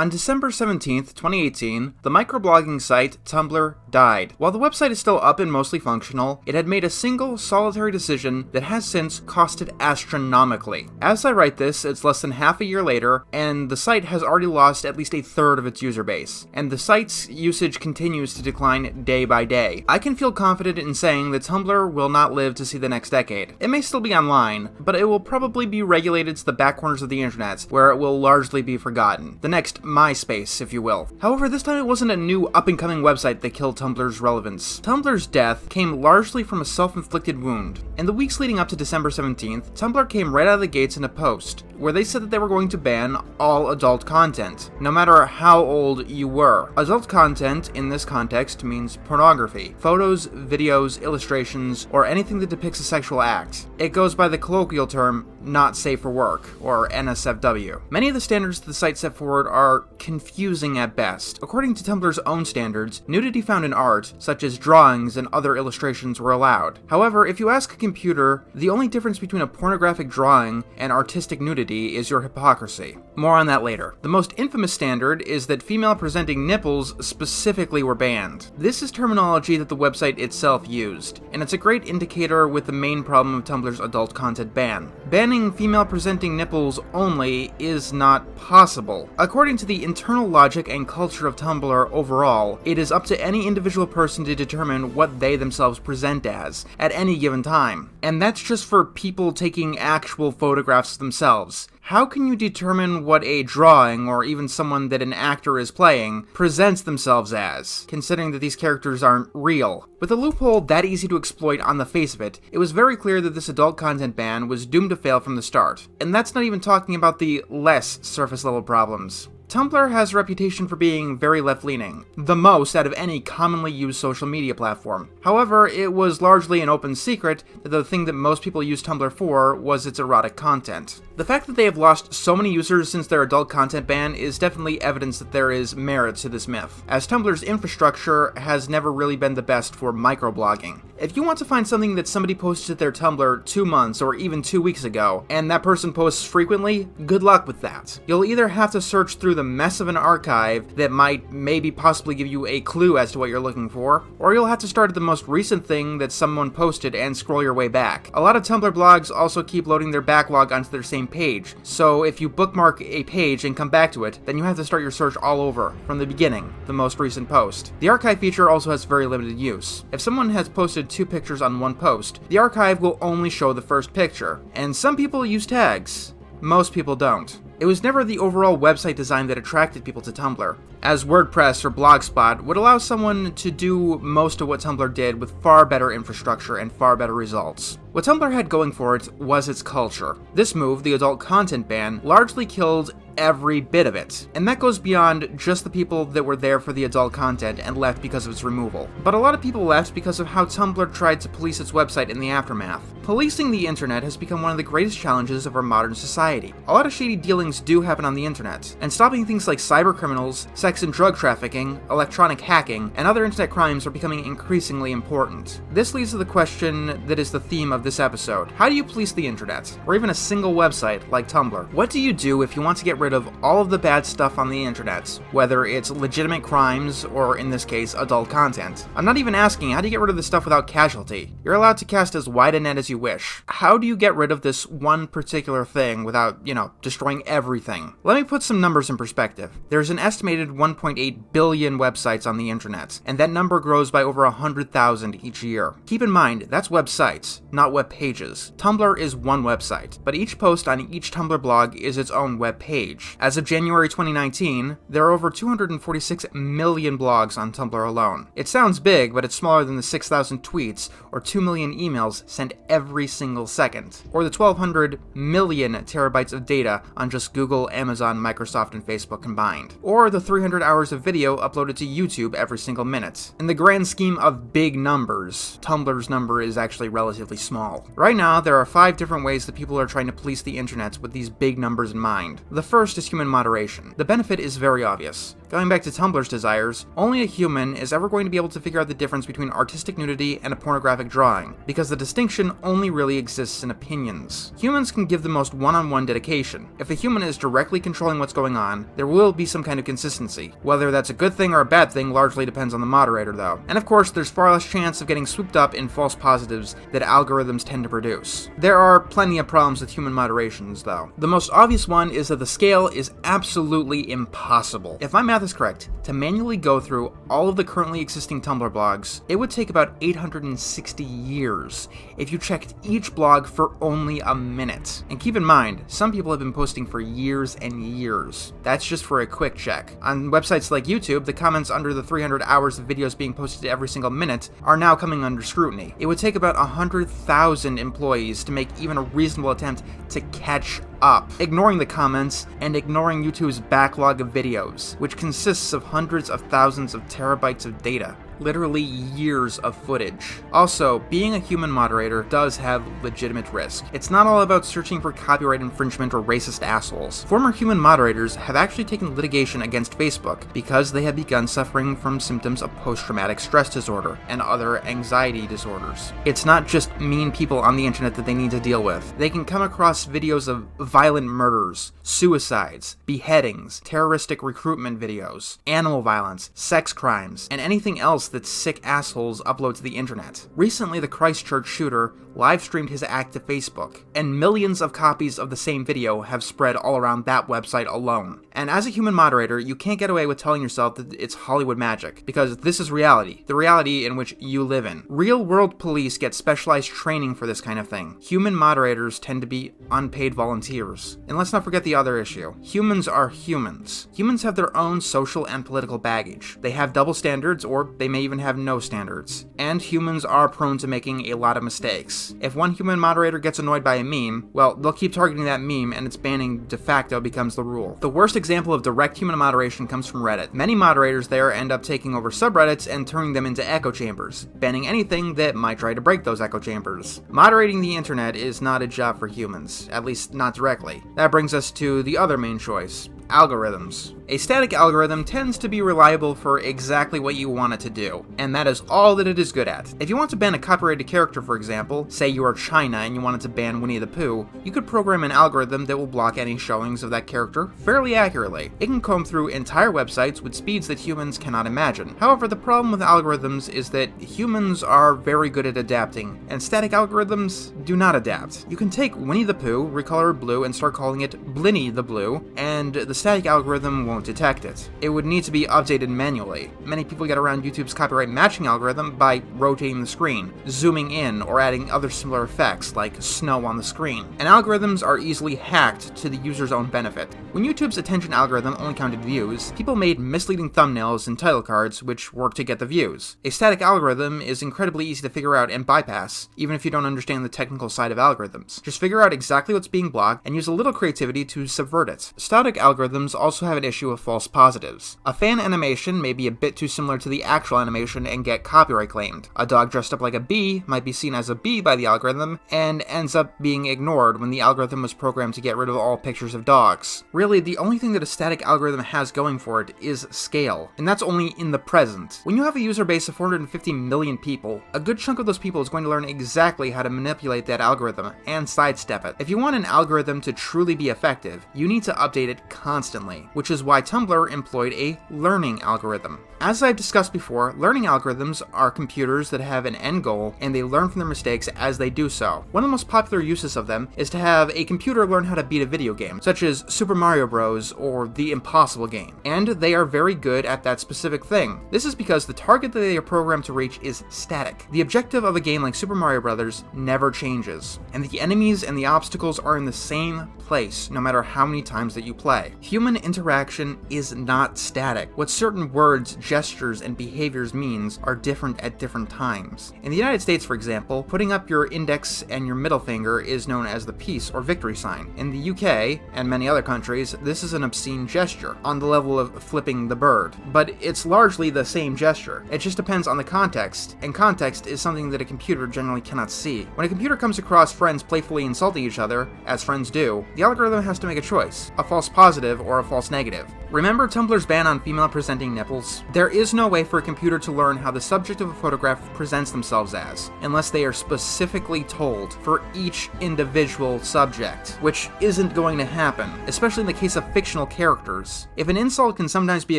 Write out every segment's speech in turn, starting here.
On December 17th, 2018, the microblogging site Tumblr died. While the website is still up and mostly functional, it had made a single solitary decision that has since costed astronomically. As I write this, it's less than half a year later, and the site has already lost at least a third of its user base, and the site's usage continues to decline day by day. I can feel confident in saying that Tumblr will not live to see the next decade. It may still be online, but it will probably be regulated to the back corners of the internet, where it will largely be forgotten. The next MySpace, if you will. However, this time it wasn't a new up-and-coming website that killed Tumblr's relevance. Tumblr's death came largely from a self-inflicted wound. In the weeks leading up to December 17th, Tumblr came right out of the gates in a post, where they said that they were going to ban all adult content, no matter how old you were. Adult content, in this context, means pornography. Photos, videos, illustrations, or anything that depicts a sexual act. It goes by the colloquial term, not safe for work, or NSFW. Many of the standards the site set forward are confusing at best. According to Tumblr's own standards, nudity found in art, such as drawings and other illustrations, were allowed. However, if you ask a computer, the only difference between a pornographic drawing and artistic nudity is your hypocrisy. More on that later. The most infamous standard is that female-presenting nipples specifically were banned. This is terminology that the website itself used, and it's a great indicator with the main problem of Tumblr's adult content ban. Banning female-presenting nipples only is not possible. According to the internal logic and culture of Tumblr overall, it is up to any individual person to determine what they themselves present as, at any given time. And that's just for people taking actual photographs themselves. How can you determine what a drawing, or even someone that an actor is playing, presents themselves as, considering that these characters aren't real? With a loophole that easy to exploit on the face of it, it was very clear that this adult content ban was doomed to fail from the start. And that's not even talking about the less surface-level problems. Tumblr has a reputation for being very left-leaning, the most out of any commonly used social media platform. However, it was largely an open secret that the thing that most people use Tumblr for was its erotic content. The fact that they have lost so many users since their adult content ban is definitely evidence that there is merit to this myth, as Tumblr's infrastructure has never really been the best for microblogging. If you want to find something that somebody posted to their Tumblr 2 months or even 2 weeks ago, and that person posts frequently, good luck with that. You'll either have to search through the mess of an archive that might maybe possibly give you a clue as to what you're looking for, or you'll have to start at the most recent thing that someone posted and scroll your way back. A lot of Tumblr blogs also keep loading their backlog onto their same page, so if you bookmark a page and come back to it, then you have to start your search all over, from the beginning, the most recent post. The archive feature also has very limited use. If someone has posted 2 pictures on one post, the archive will only show the first picture, and some people use tags. Most people don't. It was never the overall website design that attracted people to Tumblr, as WordPress or Blogspot would allow someone to do most of what Tumblr did with far better infrastructure and far better results. What Tumblr had going for it was its culture. This move, the adult content ban, largely killed every bit of it, and that goes beyond just the people that were there for the adult content and left because of its removal. But a lot of people left because of how Tumblr tried to police its website in the aftermath. Policing the internet has become one of the greatest challenges of our modern society. A lot of shady dealings do happen on the internet, and stopping things like cybercriminals, sex and drug trafficking, electronic hacking, and other internet crimes are becoming increasingly important. This leads to the question that is the theme of this episode. How do you police the internet, or even a single website like Tumblr? What do you do if you want to get rid of all of the bad stuff on the internet, whether it's legitimate crimes or, in this case, adult content? I'm not even asking how do you get rid of this stuff without casualty. You're allowed to cast as wide a net as you wish. How do you get rid of this one particular thing without, destroying everything? Let me put some numbers in perspective. There's an estimated 1.8 billion websites on the internet, and that number grows by over 100,000 each year. Keep in mind, that's websites, not web pages. Tumblr is one website, but each post on each Tumblr blog is its own web page. As of January 2019, there are over 246 million blogs on Tumblr alone. It sounds big, but it's smaller than the 6,000 tweets or 2 million emails sent every single second, or the 1,200 million terabytes of data on just Google, Amazon, Microsoft, and Facebook combined, or the 300 300 hours of video uploaded to YouTube every single minute. In the grand scheme of big numbers, Tumblr's number is actually relatively small. Right now, there are 5 different ways that people are trying to police the internet with these big numbers in mind. The first is human moderation. The benefit is very obvious. Going back to Tumblr's desires, only a human is ever going to be able to figure out the difference between artistic nudity and a pornographic drawing, because the distinction only really exists in opinions. Humans can give the most one-on-one dedication. If a human is directly controlling what's going on, there will be some kind of consistency. Whether that's a good thing or a bad thing largely depends on the moderator, though. And of course, there's far less chance of getting swooped up in false positives that algorithms tend to produce. There are plenty of problems with human moderations, though. The most obvious one is that the scale is absolutely impossible. If my math is correct, to manually go through all of the currently existing Tumblr blogs, it would take about 860 years if you checked each blog for only a minute. And keep in mind, some people have been posting for years and years. That's just for a quick check. On websites like YouTube, the comments under the 300 hours of videos being posted every single minute are now coming under scrutiny. It would take about 100,000 employees to make even a reasonable attempt to catch up, ignoring the comments and ignoring YouTube's backlog of videos, which consists of hundreds of thousands of terabytes of data. Literally years of footage. Also, being a human moderator does have legitimate risk. It's not all about searching for copyright infringement or racist assholes. Former human moderators have actually taken litigation against Facebook because they have begun suffering from symptoms of post-traumatic stress disorder and other anxiety disorders. It's not just mean people on the internet that they need to deal with. They can come across videos of violent murders, suicides, beheadings, terroristic recruitment videos, animal violence, sex crimes, and anything else that sick assholes upload to the internet. Recently, the Christchurch shooter live-streamed his act to Facebook, and millions of copies of the same video have spread all around that website alone. And as a human moderator, you can't get away with telling yourself that it's Hollywood magic, because this is reality, the reality in which you live in. Real-world police get specialized training for this kind of thing. Human moderators tend to be unpaid volunteers. And let's not forget the other issue. Humans are humans. Humans have their own social and political baggage. They have double standards, or they may even have no standards. And humans are prone to making a lot of mistakes. If one human moderator gets annoyed by a meme, well, they'll keep targeting that meme and its banning de facto becomes the rule. The worst example of direct human moderation comes from Reddit. Many moderators there end up taking over subreddits and turning them into echo chambers, banning anything that might try to break those echo chambers. Moderating the internet is not a job for humans, at least not directly. That brings us to the other main choice: algorithms. A static algorithm tends to be reliable for exactly what you want it to do, and that is all that it is good at. If you want to ban a copyrighted character, for example, say you are China and you wanted to ban Winnie the Pooh, you could program an algorithm that will block any showings of that character fairly accurately. It can comb through entire websites with speeds that humans cannot imagine. However, the problem with algorithms is that humans are very good at adapting, and static algorithms do not adapt. You can take Winnie the Pooh, recolor it blue, and start calling it Blinny the Blue, and the static algorithm won't detect it. It would need to be updated manually. Many people get around YouTube's copyright matching algorithm by rotating the screen, zooming in, or adding other similar effects like snow on the screen. And algorithms are easily hacked to the user's own benefit. When YouTube's attention algorithm only counted views, people made misleading thumbnails and title cards which worked to get the views. A static algorithm is incredibly easy to figure out and bypass, even if you don't understand the technical side of algorithms. Just figure out exactly what's being blocked and use a little creativity to subvert it. Static algorithms also have an issue of false positives. A fan animation may be a bit too similar to the actual animation and get copyright claimed. A dog dressed up like a bee might be seen as a bee by the algorithm and ends up being ignored when the algorithm was programmed to get rid of all pictures of dogs. Really, the only thing that a static algorithm has going for it is scale, and that's only in the present. When you have a user base of 450 million people, a good chunk of those people is going to learn exactly how to manipulate that algorithm and sidestep it. If you want an algorithm to truly be effective, you need to update it constantly, which is why Tumblr employed a learning algorithm. As I've discussed before, learning algorithms are computers that have an end goal and they learn from their mistakes as they do so. One of the most popular uses of them is to have a computer learn how to beat a video game, such as Super Mario Bros. Or the Impossible game, and they are very good at that specific thing. This is because the target that they are programmed to reach is static. The objective of a game like Super Mario Bros. Never changes, and the enemies and the obstacles are in the same place no matter how many times that you play. Human interaction is not static. What certain words, gestures, and behaviors means are different at different times. In the United States, for example, putting up your index and your middle finger is known as the peace or victory sign. In the UK, and many other countries, this is an obscene gesture, on the level of flipping the bird. But it's largely the same gesture. It just depends on the context, and context is something that a computer generally cannot see. When a computer comes across friends playfully insulting each other, as friends do, the algorithm has to make a choice, a false positive or a false negative. Remember Tumblr's ban on female-presenting nipples? There is no way for a computer to learn how the subject of a photograph presents themselves as, unless they are specifically told for each individual subject, which isn't going to happen, especially in the case of fictional characters. If an insult can sometimes be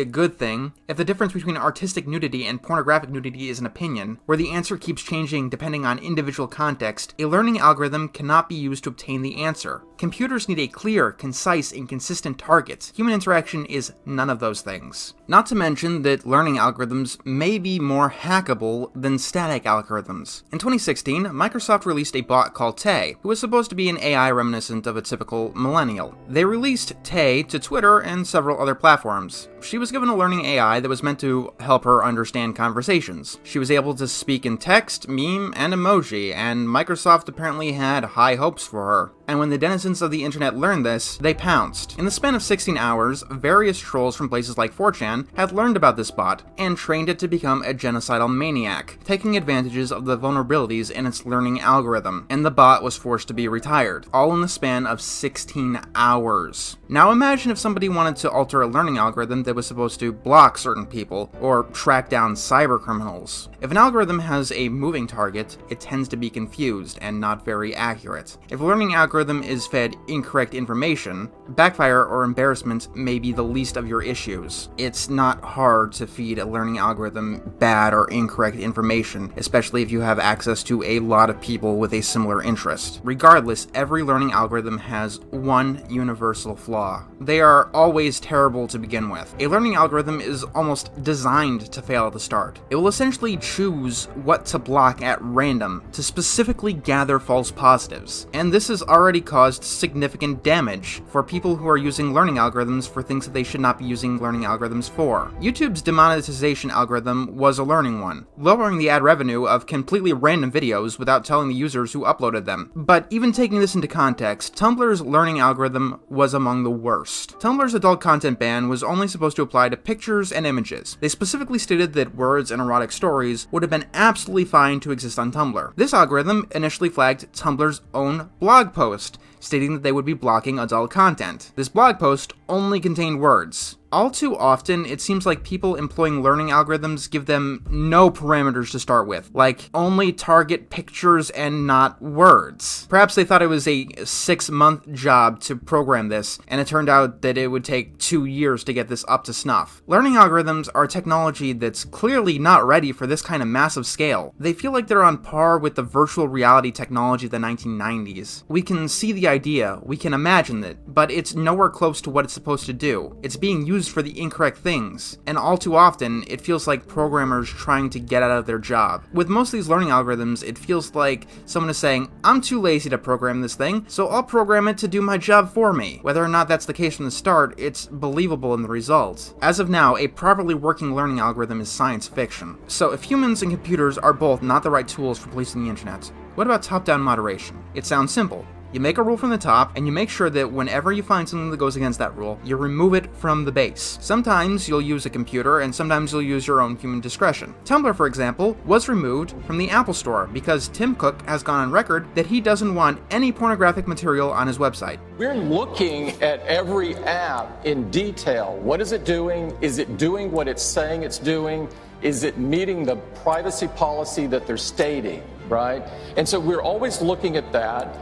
a good thing, if the difference between artistic nudity and pornographic nudity is an opinion, where the answer keeps changing depending on individual context, a learning algorithm cannot be used to obtain the answer. Computers need a clear, concise, and consistent target. Human interaction is none of those things. Not to mention that learning algorithms may be more hackable than static algorithms. In 2016, Microsoft released a bot called Tay, who was supposed to be an AI reminiscent of a typical millennial. They released Tay to Twitter and several other platforms. She was given a learning AI that was meant to help her understand conversations. She was able to speak in text, meme, and emoji, and Microsoft apparently had high hopes for her. And when the denizens of the internet learned this, they pounced. In the span of 16 hours, various trolls from places like 4chan had learned about this bot and trained it to become a genocidal maniac, taking advantages of the vulnerabilities in its learning algorithm, and the bot was forced to be retired, all in the span of 16 hours. Now imagine if somebody wanted to alter a learning algorithm that was supposed to block certain people, or track down cyber criminals. If an algorithm has a moving target, it tends to be confused and not very accurate. If a learning algorithm is fed incorrect information, backfire or embarrassment may be the least of your issues. It's not hard to feed a learning algorithm bad or incorrect information, especially if you have access to a lot of people with a similar interest. Regardless, every learning algorithm has one universal flaw. They are always terrible to begin with. A learning algorithm is almost designed to fail at the start. It will essentially choose what to block at random to specifically gather false positives, and this has already caused significant damage for people who are using learning algorithms for things that they should not be using learning algorithms for. YouTube's demonetization algorithm was a learning one, lowering the ad revenue of completely random videos without telling the users who uploaded them. But even taking this into context, Tumblr's learning algorithm was among the worst. Tumblr's adult content ban was only supposed to apply to pictures and images. They specifically stated that words and erotic stories would have been absolutely fine to exist on Tumblr. This algorithm initially flagged Tumblr's own blog post, stating that they would be blocking adult content. This blog post only contained words. All too often, it seems like people employing learning algorithms give them no parameters to start with, like only target pictures and not words. Perhaps they thought it was a 6-month job to program this, and it turned out that it would take 2 years to get this up to snuff. Learning algorithms are technology that's clearly not ready for this kind of massive scale. They feel like they're on par with the virtual reality technology of the 1990s. We can see the idea, we can imagine it, but it's nowhere close to what it's supposed to do. It's being used for the incorrect things, and all too often, it feels like programmers trying to get out of their job. With most of these learning algorithms, it feels like someone is saying, I'm too lazy to program this thing, so I'll program it to do my job for me. Whether or not that's the case from the start, it's believable in the results. As of now, a properly working learning algorithm is science fiction. So if humans and computers are both not the right tools for policing the internet, what about top-down moderation? It sounds simple. You make a rule from the top, and you make sure that whenever you find something that goes against that rule, you remove it from the base. Sometimes you'll use a computer, and sometimes you'll use your own human discretion. Tumblr, for example, was removed from the Apple Store because Tim Cook has gone on record that he doesn't want any pornographic material on his website. We're looking at every app in detail. What is it doing? Is it doing what it's saying it's doing? Is it meeting the privacy policy that they're stating, right? And so we're always looking at that.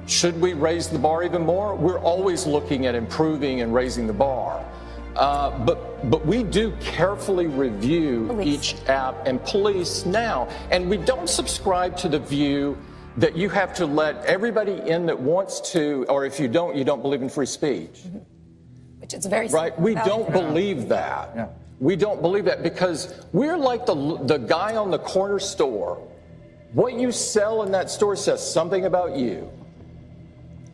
Should we raise the bar even more? We're always looking at improving and raising the bar. But we do carefully review each app and police now. And we don't subscribe to the view that you have to let everybody in that wants to, or if you don't believe in free speech. Mm-hmm. Which is very right. We don't believe that. Yeah. We don't believe that because we're like the guy on the corner store. What you sell in that store says something about you.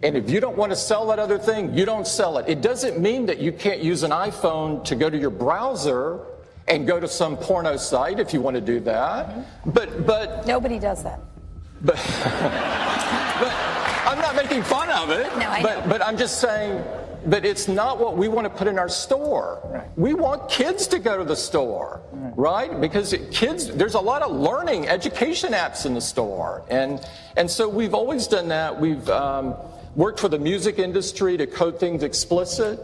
And if you don't want to sell that other thing, you don't sell it. It doesn't mean that you can't use an iPhone to go to your browser and go to some porno site if you want to do that. But nobody does that. But I'm not making fun of it. No, I know. But I'm just saying that it's not what we want to put in our store. Right. We want kids to go to the store, right? Because kids, there's a lot of learning, education apps in the store. And so we've always done that. We've worked for the music industry to code things explicit.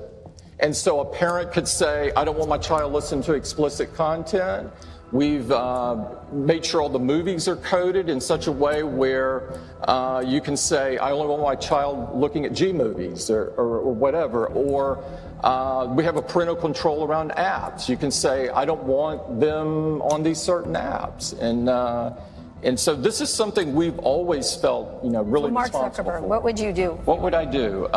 And so a parent could say, I don't want my child listening to explicit content. We've made sure all the movies are coded in such a way where you can say, I only want my child looking at G movies or whatever. Or we have a parental control around apps. You can say, I don't want them on these certain apps. And so this is something we've always felt, really Mark responsible Zuckerberg, for. what would you do? What would I do?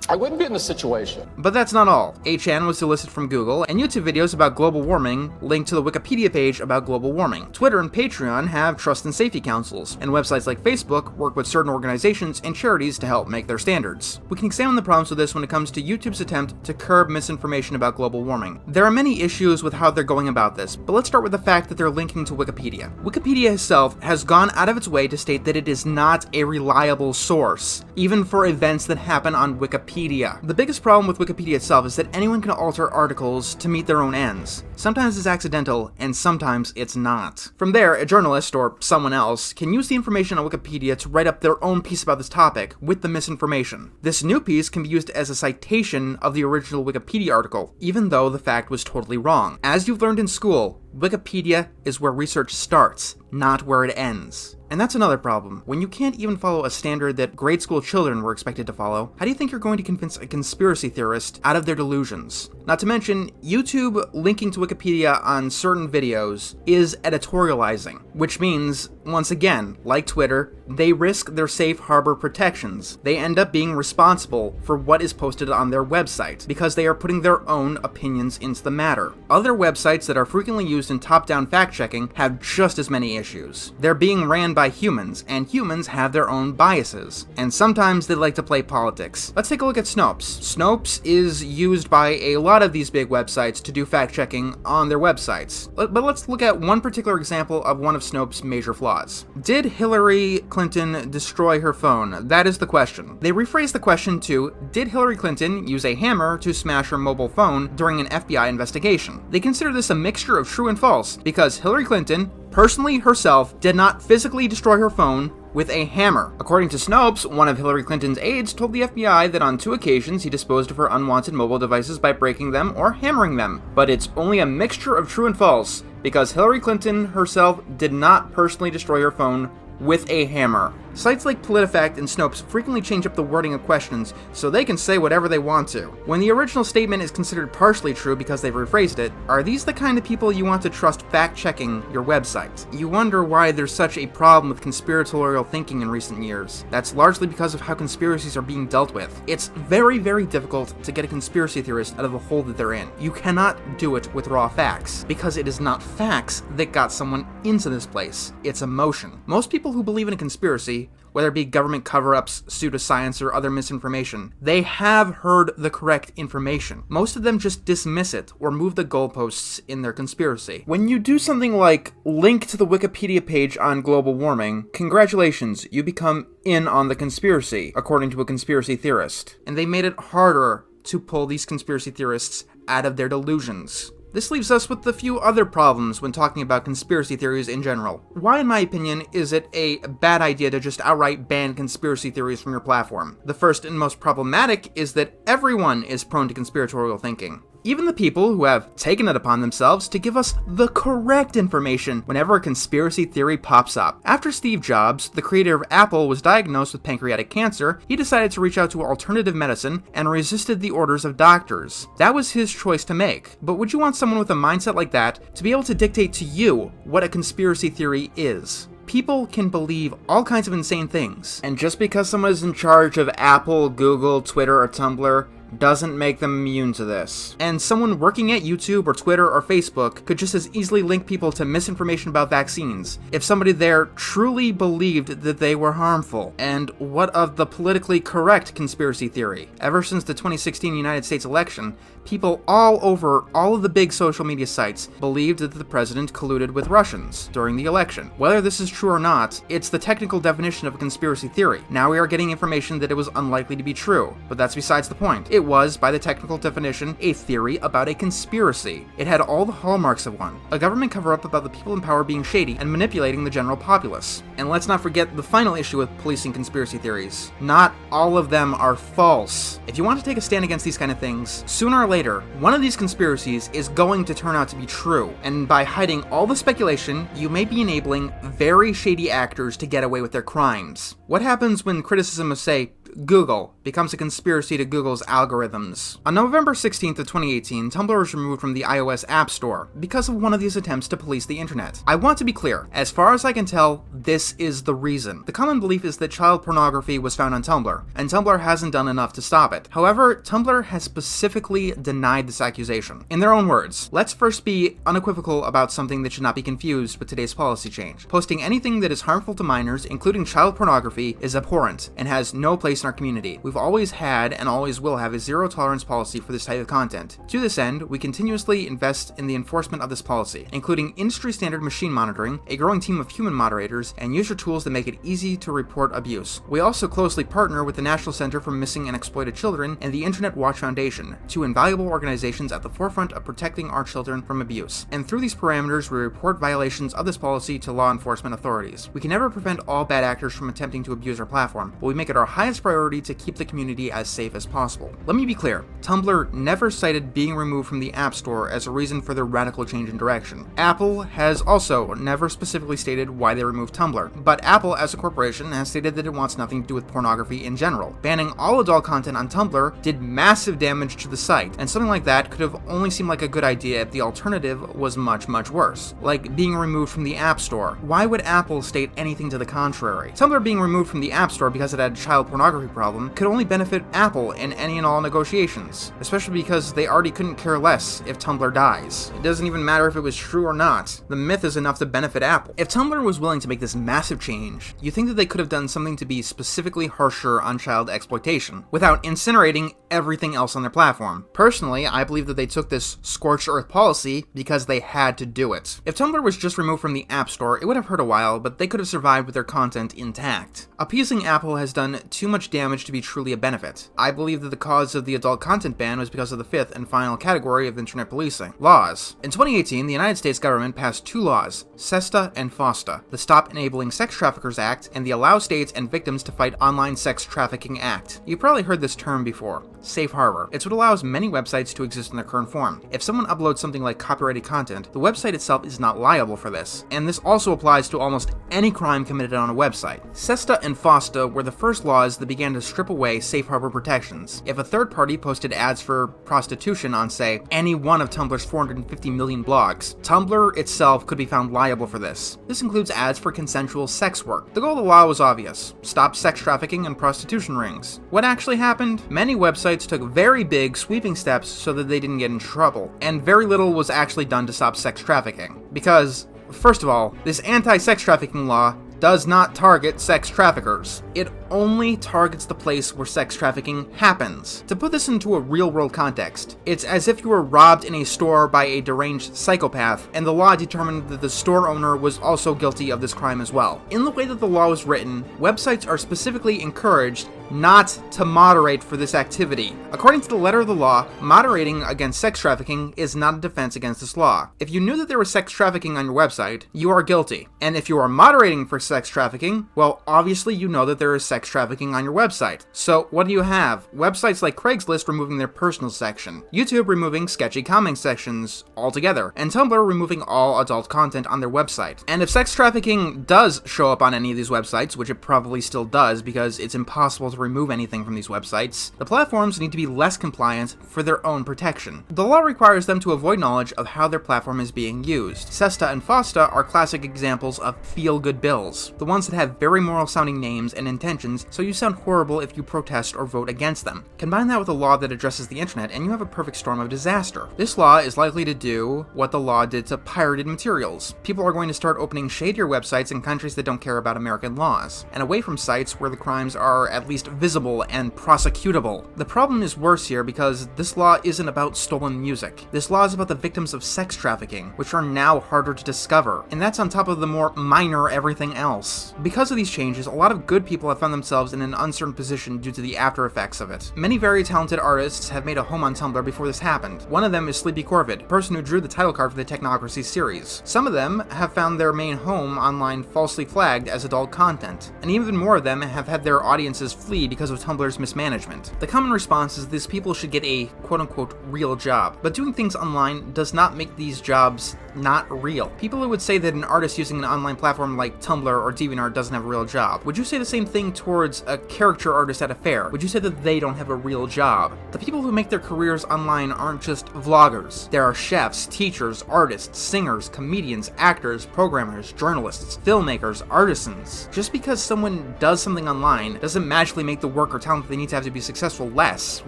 I wouldn't be in the situation. But that's not all. 8chan was delisted from Google, and YouTube videos about global warming link to the Wikipedia page about global warming. Twitter and Patreon have trust and safety councils, and websites like Facebook work with certain organizations and charities to help make their standards. We can examine the problems with this when it comes to YouTube's attempt to curb misinformation about global warming. There are many issues with how they're going about this, but let's start with the fact that they're linking to Wikipedia. Wikipedia itself has gone out of its way to state that it is not a reliable source, even for events that happen on Wikipedia. The biggest problem with Wikipedia itself is that anyone can alter articles to meet their own ends. Sometimes it's accidental, and sometimes it's not. From there, a journalist, or someone else, can use the information on Wikipedia to write up their own piece about this topic with the misinformation. This new piece can be used as a citation of the original Wikipedia article, even though the fact was totally wrong. As you've learned in school, Wikipedia is where research starts, not where it ends. And that's another problem. When you can't even follow a standard that grade school children were expected to follow, how do you think you're going to convince a conspiracy theorist out of their delusions? Not to mention, YouTube linking to Wikipedia on certain videos is editorializing, which means, once again, like Twitter, they risk their safe harbor protections. They end up being responsible for what is posted on their website, because they are putting their own opinions into the matter. Other websites that are frequently used in top-down fact-checking have just as many issues. They're being ran by humans, and humans have their own biases. And sometimes they like to play politics. Let's take a look at Snopes. Snopes is used by a lot of these big websites to do fact-checking on their websites. But let's look at one particular example of one of Snopes' major flaws. Did Hillary Clinton destroy her phone? That is the question. They rephrased the question to, did Hillary Clinton use a hammer to smash her mobile phone during an FBI investigation? They consider this a mixture of true and false, because Hillary Clinton, personally herself, did not physically destroy her phone with a hammer. According to Snopes, one of Hillary Clinton's aides told the FBI that on 2 occasions he disposed of her unwanted mobile devices by breaking them or hammering them. But it's only a mixture of true and false, because Hillary Clinton herself did not personally destroy her phone with a hammer. Sites like PolitiFact and Snopes frequently change up the wording of questions so they can say whatever they want to. When the original statement is considered partially true because they've rephrased it, are these the kind of people you want to trust fact-checking your website? You wonder why there's such a problem with conspiratorial thinking in recent years. That's largely because of how conspiracies are being dealt with. It's very, very difficult to get a conspiracy theorist out of the hole that they're in. You cannot do it with raw facts, because it is not facts that got someone into this place. It's emotion. Most people who believe in a conspiracy, whether it be government cover-ups, pseudoscience, or other misinformation, they have heard the correct information. Most of them just dismiss it or move the goalposts in their conspiracy. When you do something like link to the Wikipedia page on global warming, congratulations, you become in on the conspiracy, according to a conspiracy theorist. And they made it harder to pull these conspiracy theorists out of their delusions. This leaves us with a few other problems when talking about conspiracy theories in general. Why, in my opinion, is it a bad idea to just outright ban conspiracy theories from your platform? The first and most problematic is that everyone is prone to conspiratorial thinking. Even the people who have taken it upon themselves to give us the correct information whenever a conspiracy theory pops up. After Steve Jobs, the creator of Apple, was diagnosed with pancreatic cancer, he decided to reach out to alternative medicine and resisted the orders of doctors. That was his choice to make. But would you want someone with a mindset like that to be able to dictate to you what a conspiracy theory is? People can believe all kinds of insane things. And just because someone is in charge of Apple, Google, Twitter, or Tumblr doesn't make them immune to this. And someone working at YouTube or Twitter or Facebook could just as easily link people to misinformation about vaccines if somebody there truly believed that they were harmful. And what of the politically correct conspiracy theory? Ever since the 2016 United States election, people all over all of the big social media sites believed that the president colluded with Russians during the election. Whether this is true or not, it's the technical definition of a conspiracy theory. Now we are getting information that it was unlikely to be true, but that's besides the point. It was, by the technical definition, a theory about a conspiracy. It had all the hallmarks of one. A government cover-up about the people in power being shady and manipulating the general populace. And let's not forget the final issue with policing conspiracy theories. Not all of them are false. If you want to take a stand against these kind of things, sooner or later, one of these conspiracies is going to turn out to be true. And by hiding all the speculation, you may be enabling very shady actors to get away with their crimes. What happens when criticism of, say, Google becomes a conspiracy to Google's algorithms? On November 16th of 2018, Tumblr was removed from the iOS App Store because of one of these attempts to police the internet. I want to be clear, as far as I can tell, this is the reason. The common belief is that child pornography was found on Tumblr, and Tumblr hasn't done enough to stop it. However, Tumblr has specifically denied this accusation. In their own words, let's first be unequivocal about something that should not be confused with today's policy change. Posting anything that is harmful to minors, including child pornography, is abhorrent and has no place in our community. We've always had and always will have a zero tolerance policy for this type of content. To this end, we continuously invest in the enforcement of this policy, including industry standard machine monitoring, a growing team of human moderators, and user tools that make it easy to report abuse. We also closely partner with the National Center for Missing and Exploited Children and the Internet Watch Foundation, two invaluable organizations at the forefront of protecting our children from abuse. And through these parameters, we report violations of this policy to law enforcement authorities. We can never prevent all bad actors from attempting to abuse our platform, but we make it our highest priority to keep the community as safe as possible. Let me be clear, Tumblr never cited being removed from the App Store as a reason for their radical change in direction. Apple has also never specifically stated why they removed Tumblr, but Apple as a corporation has stated that it wants nothing to do with pornography in general. Banning all adult content on Tumblr did massive damage to the site, and something like that could have only seemed like a good idea if the alternative was much, much worse, like being removed from the App Store. Why would Apple state anything to the contrary? Tumblr being removed from the App Store because it had a child pornography problem could only benefit Apple in any and all negotiations, especially because they already couldn't care less if Tumblr dies. It doesn't even matter if it was true or not. The myth is enough to benefit Apple. If Tumblr was willing to make this massive change, you think that they could have done something to be specifically harsher on child exploitation, without incinerating everything else on their platform. Personally, I believe that they took this scorched earth policy because they had to do it. If Tumblr was just removed from the App Store, it would have hurt a while, but they could have survived with their content intact. Appeasing Apple has done too much damage to be truly a benefit. I believe that the cause of the adult content ban was because of the fifth and final category of internet policing: laws. In 2018, the United States government passed two laws, SESTA and FOSTA, the Stop Enabling Sex Traffickers Act and the Allow States and Victims to Fight Online Sex Trafficking Act. You've probably heard this term before. Safe harbor. It's what allows many websites to exist in their current form. If someone uploads something like copyrighted content, the website itself is not liable for this, and this also applies to almost any crime committed on a website. SESTA and FOSTA were the first laws that began to strip away safe harbor protections. If a third party posted ads for prostitution on, say, any one of Tumblr's 450 million blogs, Tumblr itself could be found liable for this. This includes ads for consensual sex work. The goal of the law was obvious: stop sex trafficking and prostitution rings. What actually happened? Many websites took very big, sweeping steps so that they didn't get in trouble, and very little was actually done to stop sex trafficking. Because, first of all, this anti-sex trafficking law does not target sex traffickers. It only targets the place where sex trafficking happens. To put this into a real-world context, it's as if you were robbed in a store by a deranged psychopath, and the law determined that the store owner was also guilty of this crime as well. In the way that the law is written, websites are specifically encouraged not to moderate for this activity. According to the letter of the law, moderating against sex trafficking is not a defense against this law. If you knew that there was sex trafficking on your website, you are guilty. And if you are moderating for sex trafficking, well, obviously you know that there is sex trafficking on your website. So what do you have? Websites like Craigslist removing their personal section, YouTube removing sketchy comment sections altogether, and Tumblr removing all adult content on their website. And if sex trafficking does show up on any of these websites, which it probably still does because it's impossible to to remove anything from these websites, the platforms need to be less compliant for their own protection. The law requires them to avoid knowledge of how their platform is being used. SESTA and FOSTA are classic examples of feel-good bills, the ones that have very moral-sounding names and intentions, so you sound horrible if you protest or vote against them. Combine that with a law that addresses the internet, and you have a perfect storm of disaster. This law is likely to do what the law did to pirated materials. People are going to start opening shadier websites in countries that don't care about American laws, and away from sites where the crimes are at least visible and prosecutable. The problem is worse here because this law isn't about stolen music. This law is about the victims of sex trafficking, which are now harder to discover, and that's on top of the more minor everything else. Because of these changes, a lot of good people have found themselves in an uncertain position due to the after effects of it. Many very talented artists have made a home on Tumblr before this happened. One of them is Sleepy Corvid, the person who drew the title card for the Technocracy series. Some of them have found their main home online falsely flagged as adult content, and even more of them have had their audiences flee because of Tumblr's mismanagement. The common response is these people should get a quote-unquote real job, but doing things online does not make these jobs not real. People who would say that an artist using an online platform like Tumblr or DeviantArt doesn't have a real job, would you say the same thing towards a caricature artist at a fair? Would you say that they don't have a real job? The people who make their careers online aren't just vloggers. There are chefs, teachers, artists, singers, comedians, actors, programmers, journalists, filmmakers, artisans. Just because someone does something online doesn't magically make the work or talent they need to have to be successful less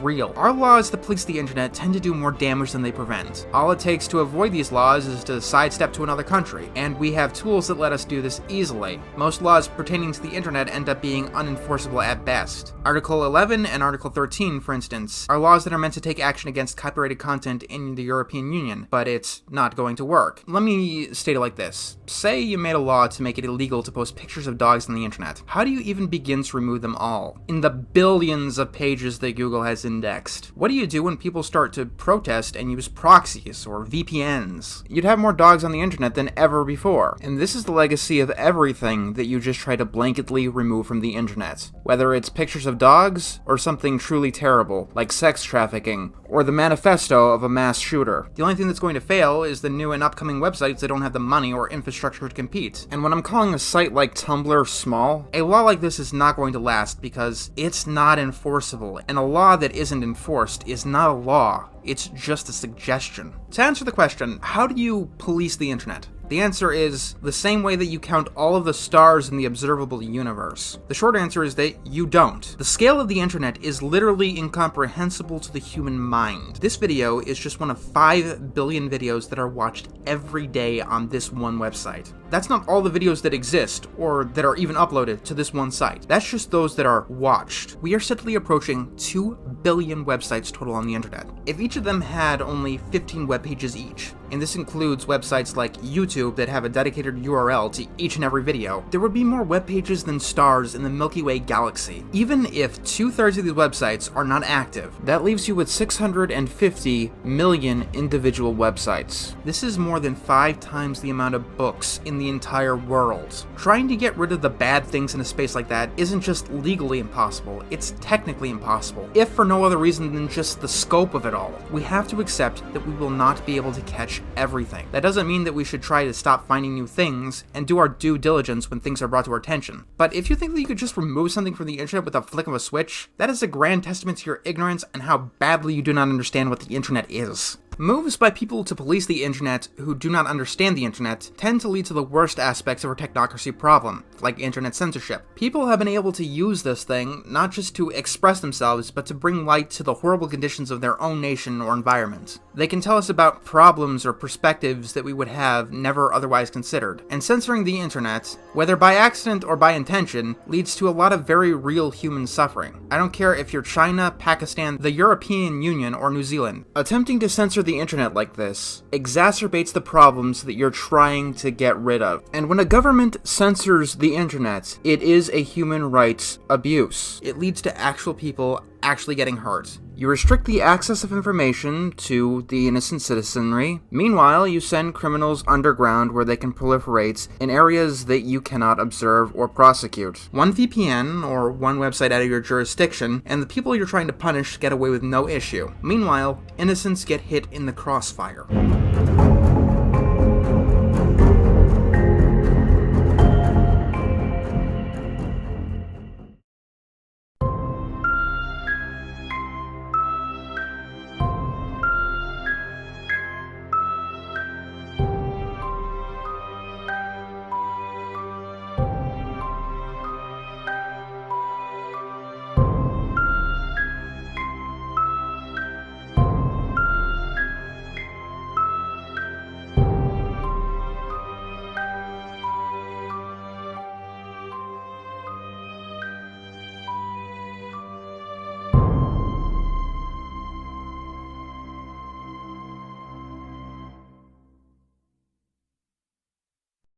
real. Our laws that police the internet tend to do more damage than they prevent. All it takes to avoid these laws is to sidestep to another country, and we have tools that let us do this easily. Most laws pertaining to the internet end up being unenforceable at best. Article 11 and Article 13, for instance, are laws that are meant to take action against copyrighted content in the European Union, but it's not going to work. Let me state it like this. Say you made a law to make it illegal to post pictures of dogs on the internet. How do you even begin to remove them all? In the billions of pages that Google has indexed. What do you do when people start to protest and use proxies or VPNs? You'd have more dogs on the internet than ever before. And this is the legacy of everything that you just try to blanketly remove from the internet. Whether it's pictures of dogs or something truly terrible, like sex trafficking, or the manifesto of a mass shooter. The only thing that's going to fail is the new and upcoming websites that don't have the money or infrastructure to compete. And when I'm calling a site like Tumblr small, a law like this is not going to last because it's not enforceable, and a law that isn't enforced is not a law, it's just a suggestion. To answer the question, how do you police the internet? The answer is the same way that you count all of the stars in the observable universe. The short answer is that you don't. The scale of the internet is literally incomprehensible to the human mind. This video is just one of 5 billion videos that are watched every day on this one website. That's not all the videos that exist, or that are even uploaded to this one site. That's just those that are watched. We are steadily approaching 2 billion websites total on the internet. If each of them had only 15 web pages each, and this includes websites like YouTube that have a dedicated URL to each and every video, there would be more web pages than stars in the Milky Way galaxy. Even if 2/3 of these websites are not active, that leaves you with 650 million individual websites. This is more than 5 times the amount of books in the entire world. Trying to get rid of the bad things in a space like that isn't just legally impossible, it's technically impossible, if for no other reason than just the scope of it all. We have to accept that we will not be able to catch everything. That doesn't mean that we should try to stop finding new things and do our due diligence when things are brought to our attention. But if you think that you could just remove something from the internet with a flick of a switch, that is a grand testament to your ignorance and how badly you do not understand what the internet is. Moves by people to police the internet who do not understand the internet tend to lead to the worst aspects of our technocracy problem, like internet censorship. People have been able to use this thing not just to express themselves, but to bring light to the horrible conditions of their own nation or environment. They can tell us about problems or perspectives that we would have never otherwise considered. And censoring the internet, whether by accident or by intention, leads to a lot of very real human suffering. I don't care if you're China, Pakistan, the European Union, or New Zealand. Attempting to censor the internet like this exacerbates the problems that you're trying to get rid of. And when a government censors the internet, it is a human rights abuse. It leads to actual people actually getting hurt. You restrict the access of information to the innocent citizenry. Meanwhile, you send criminals underground where they can proliferate in areas that you cannot observe or prosecute. One VPN or one website out of your jurisdiction, and the people you're trying to punish get away with no issue. Meanwhile, innocents get hit in the crossfire.